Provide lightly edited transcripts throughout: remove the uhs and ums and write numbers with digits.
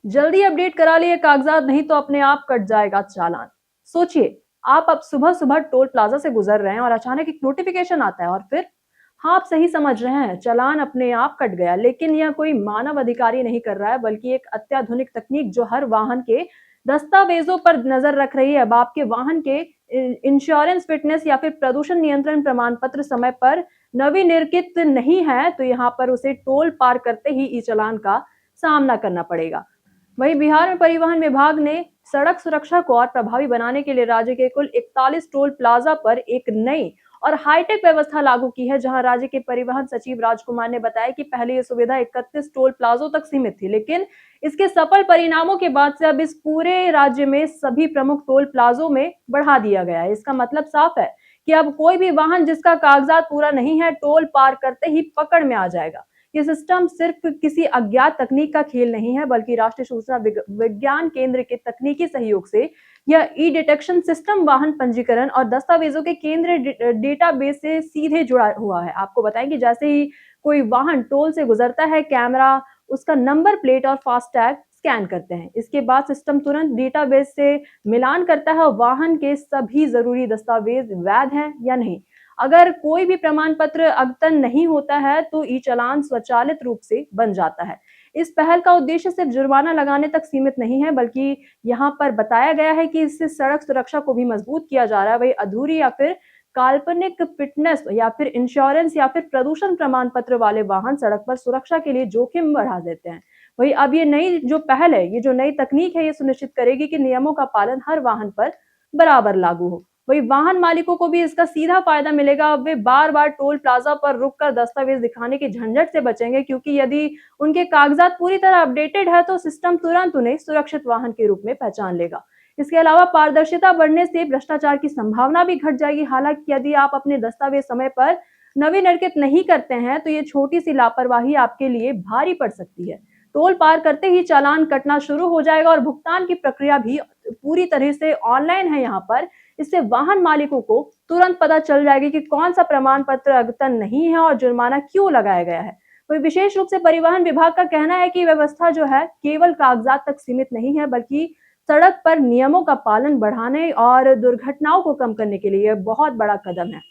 जल्दी अपडेट करा लिए कागजात, नहीं तो अपने आप कट जाएगा चालान। सोचिए, आप अब सुबह सुबह टोल प्लाजा से गुजर रहे हैं और अचानक एक नोटिफिकेशन आता है और फिर हाँ, आप सही समझ रहे हैं, चालान अपने आप कट गया। लेकिन यह कोई मानव अधिकारी नहीं कर रहा है, बल्कि एक अत्याधुनिक तकनीक जो हर वाहन के दस्तावेजों पर नजर रख रही है। अब आपके वाहन के इंश्योरेंस, फिटनेस या फिर प्रदूषण नियंत्रण प्रमाण पत्र समय पर नवीनीकृत नहीं है, तो यहाँ पर उसे टोल पार करते ही ई चालान का सामना करना पड़ेगा। वहीं बिहार में परिवहन विभाग ने सड़क सुरक्षा को और प्रभावी बनाने के लिए राज्य के कुल 41 टोल प्लाजा पर एक नई और हाईटेक व्यवस्था लागू की है, जहां राज्य के परिवहन सचिव राजकुमार ने बताया कि पहले ये सुविधा 31 टोल प्लाजों तक सीमित थी, लेकिन इसके सफल परिणामों के बाद से अब इस पूरे राज्य में सभी प्रमुख टोल प्लाजों में बढ़ा दिया गया है। इसका मतलब साफ है कि अब कोई भी वाहन जिसका कागजात पूरा नहीं है, टोल पार करते ही पकड़ में आ जाएगा। ये सिस्टम सिर्फ किसी अज्ञात तकनीक का खेल नहीं है, बल्कि राष्ट्रीय सूचना विज्ञान केंद्र के तकनीकी सहयोग से यह ई डिटेक्शन सिस्टम वाहन पंजीकरण और दस्तावेजों के केंद्रीय डेटाबेस से सीधे जुड़ा हुआ है। आपको बताएं कि जैसे ही कोई वाहन टोल से गुजरता है, कैमरा उसका नंबर प्लेट और फास्टैग स्कैन करते हैं। इसके बाद सिस्टम तुरंत डेटाबेस से मिलान करता है, वाहन के सभी जरूरी दस्तावेज वैध हैं या नहीं। अगर कोई भी प्रमाण पत्र अद्यतन नहीं होता है, तो ई चालान स्वचालित रूप से बन जाता है। इस पहल का उद्देश्य सिर्फ जुर्माना लगाने तक सीमित नहीं है, बल्कि यहाँ पर बताया गया है कि इससे सड़क सुरक्षा को भी मजबूत किया जा रहा है। वही अधूरी या फिर काल्पनिक फिटनेस या फिर इंश्योरेंस या फिर प्रदूषण प्रमाण पत्र वाले वाहन सड़क पर सुरक्षा के लिए जोखिम बढ़ा देते हैं। वही अब ये नई जो पहल है, ये जो नई तकनीक है, ये सुनिश्चित करेगी कि नियमों का पालन हर वाहन पर बराबर लागू हो। वही वाहन मालिकों को भी इसका सीधा फायदा मिलेगा। अब वे बार बार टोल प्लाजा पर रुककर दस्तावेज दिखाने के झंझट से बचेंगे, क्योंकि यदि उनके कागजात पूरी तरह अपडेटेड है, तो सिस्टम तुरंत उन्हें सुरक्षित वाहन के रूप में पहचान लेगा। इसके अलावा पारदर्शिता बढ़ने से भ्रष्टाचार की संभावना भी घट जाएगी। हालांकि यदि आप अपने दस्तावेज समय पर नवीनीकृत नहीं करते हैं, तो ये छोटी सी लापरवाही आपके लिए भारी पड़ सकती है। टोल पार करते ही चालान कटना शुरू हो जाएगा और भुगतान की प्रक्रिया भी पूरी तरह से ऑनलाइन है यहाँ पर। इससे वाहन मालिकों को तुरंत पता चल जाएगी कि कौन सा प्रमाण पत्र अद्यतन नहीं है और जुर्माना क्यों लगाया गया है। वही विशेष रूप से परिवहन विभाग का कहना है कि व्यवस्था जो है केवल कागजात तक सीमित नहीं है, बल्कि सड़क पर नियमों का पालन बढ़ाने और दुर्घटनाओं को कम करने के लिए बहुत बड़ा कदम है।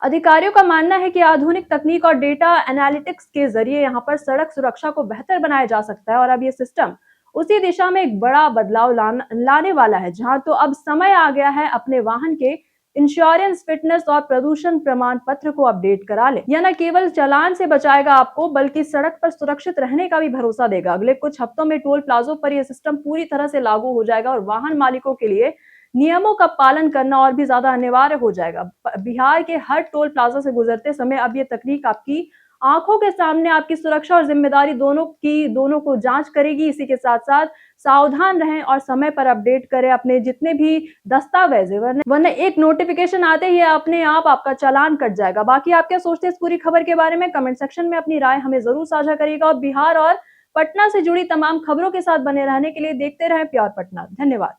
अधिकारियों का मानना है कि आधुनिक तकनीक और डेटा एनालिटिक्स के जरिए यहाँ पर सड़क सुरक्षा को बेहतर बनाया जा सकता है और अब ये सिस्टम उसी दिशा में एक बड़ा बदलाव लाने वाला है, जहां तो अब समय आ गया है अपने वाहन के इंश्योरेंस, फिटनेस और प्रदूषण प्रमाण पत्र को अपडेट करा ले। यह न केवल चालान से बचाएगा आपको, बल्कि सड़क पर सुरक्षित रहने का भी भरोसा देगा। अगले कुछ हफ्तों में टोल प्लाजों पर यह सिस्टम पूरी तरह से लागू हो जाएगा और वाहन मालिकों के लिए नियमों का पालन करना और भी ज्यादा अनिवार्य हो जाएगा। बिहार के हर टोल प्लाजा से गुजरते समय अब ये तकनीक आपकी आंखों के सामने आपकी सुरक्षा और जिम्मेदारी दोनों को जांच करेगी। इसी के साथ साथ सावधान रहें और समय पर अपडेट करें अपने जितने भी दस्तावेज है, वरना एक नोटिफिकेशन आते ही अपने आप आपका चालान कट जाएगा। बाकी आप क्या सोचते हैं इस पूरी खबर के बारे में? कमेंट सेक्शन में अपनी राय हमें जरूर साझा करिएगा और बिहार और पटना से जुड़ी तमाम खबरों के साथ बने रहने के लिए देखते रहें प्योर पटना। धन्यवाद।